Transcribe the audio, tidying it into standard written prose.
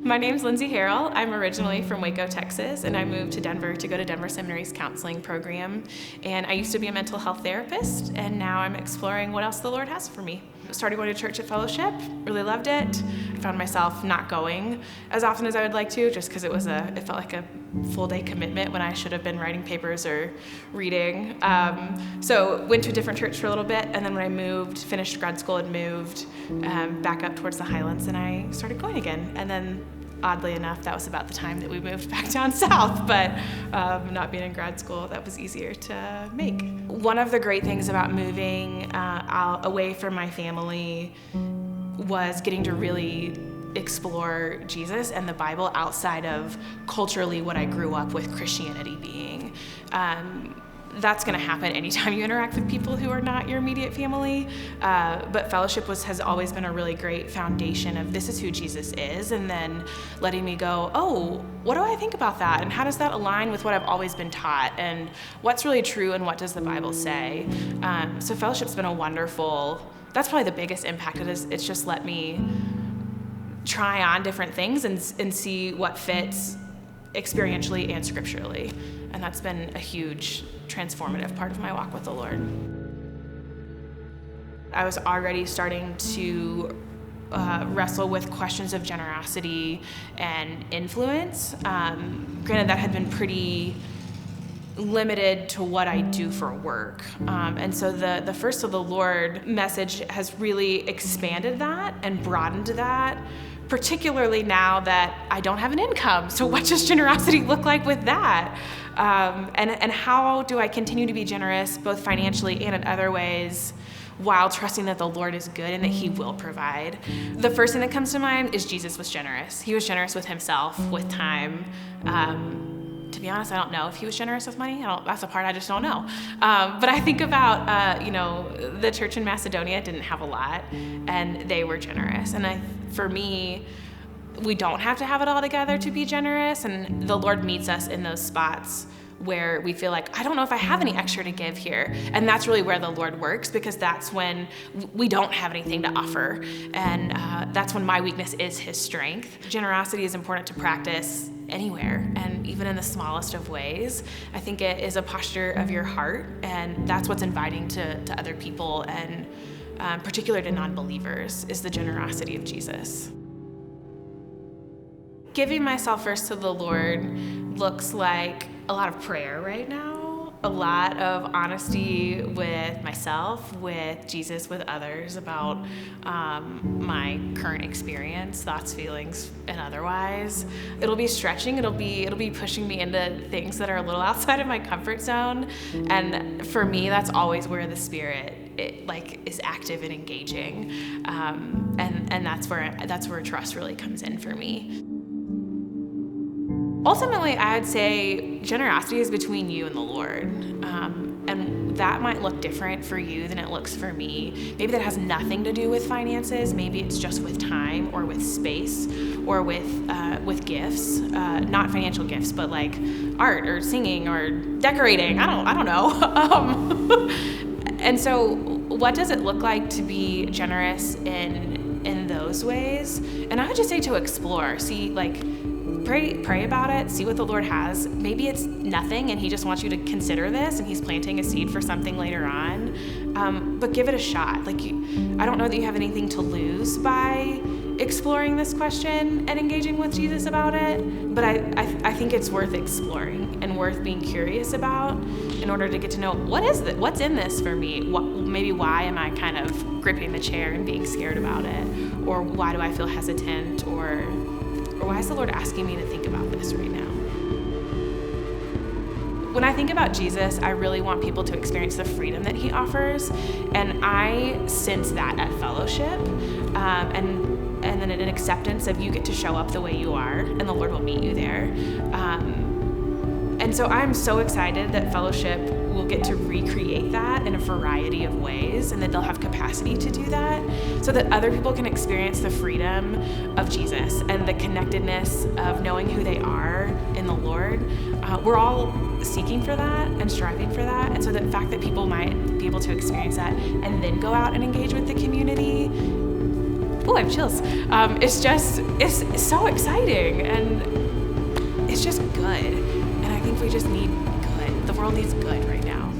My name's Lindsey. I'm originally from Waco, Texas, and I moved to Denver to go to Denver Seminary's counseling program. And I used to be a mental health therapist, and now I'm exploring what else the Lord has for me. Started going to church at Fellowship, really loved it. I found myself not going as often as I would like to, just because it felt like a full day commitment when I should have been writing papers or reading. So went to a different church for a little bit, and then when I finished grad school and moved back up towards the Highlands, and I started going again. And then oddly enough, that was about the time that we moved back down south, but not being in grad school, that was easier to make. One of the great things about moving away from my family was getting to really explore Jesus and the Bible outside of culturally what I grew up with Christianity being. That's going to happen anytime you interact with people who are not your immediate family. But Fellowship has always been a really great foundation of this is who Jesus is, and then letting me go, oh, what do I think about that? And how does that align with what I've always been taught? And what's really true and what does the Bible say? So Fellowship's been that's probably the biggest impact. It's just let me try on different things and see what fits experientially and scripturally. And that's been a huge transformative part of my walk with the Lord. I was already starting to wrestle with questions of generosity and influence. Granted, that had been pretty limited to what I do for work. And so the First of the Lord message has really expanded that and broadened that, particularly now that I don't have an income. So what does generosity look like with that? And how do I continue to be generous, both financially and in other ways, while trusting that the Lord is good and that He will provide? The first thing that comes to mind is Jesus was generous. He was generous with Himself, with time. To be honest, I don't know if He was generous with money. That's a part I just don't know. But I think about, the church in Macedonia didn't have a lot, and they were generous. And for me, we don't have to have it all together to be generous, and the Lord meets us in those spots where we feel like, I don't know if I have any extra to give here. And that's really where the Lord works, because that's when we don't have anything to offer. And that's when my weakness is His strength. Generosity is important to practice anywhere, and even in the smallest of ways. I think it is a posture of your heart, and that's what's inviting to other people, and particular to non-believers, is the generosity of Jesus. Giving myself first to the Lord looks like a lot of prayer right now, a lot of honesty with myself, with Jesus, with others about my current experience, thoughts, feelings, and otherwise. It'll be stretching. It'll be pushing me into things that are a little outside of my comfort zone. And for me, that's always where the Spirit is active and engaging. And that's where trust really comes in for me. Ultimately, I'd say generosity is between you and the Lord. And that might look different for you than it looks for me. Maybe that has nothing to do with finances. Maybe it's just with time or with space or with gifts. Not financial gifts, but like art or singing or decorating. I don't know. And so what does it look like to be generous in those ways? And I would just say to explore. See, pray about it, see what the Lord has. Maybe it's nothing and He just wants you to consider this and He's planting a seed for something later on. But give it a shot. I don't know that you have anything to lose by exploring this question and engaging with Jesus about it, but I think it's worth exploring and worth being curious about in order to get to know what's in this for me. Maybe why am I kind of gripping the chair and being scared about it? Or why do I feel hesitant? Or why is the Lord asking me to think about this right now? When I think about Jesus, I really want people to experience the freedom that He offers, and I sense that at Fellowship, and then an acceptance of you get to show up the way you are, and the Lord will meet you there. And so I'm so excited that Fellowship will get to recreate that in a variety of ways, and that they'll have capacity to do that so that other people can experience the freedom of Jesus and the connectedness of knowing who they are in the Lord. We're all seeking for that and striving for that. And so the fact that people might be able to experience that and then go out and engage with the community I have chills. It's so exciting, and it's just good. And I think we just need good. The world needs good right now.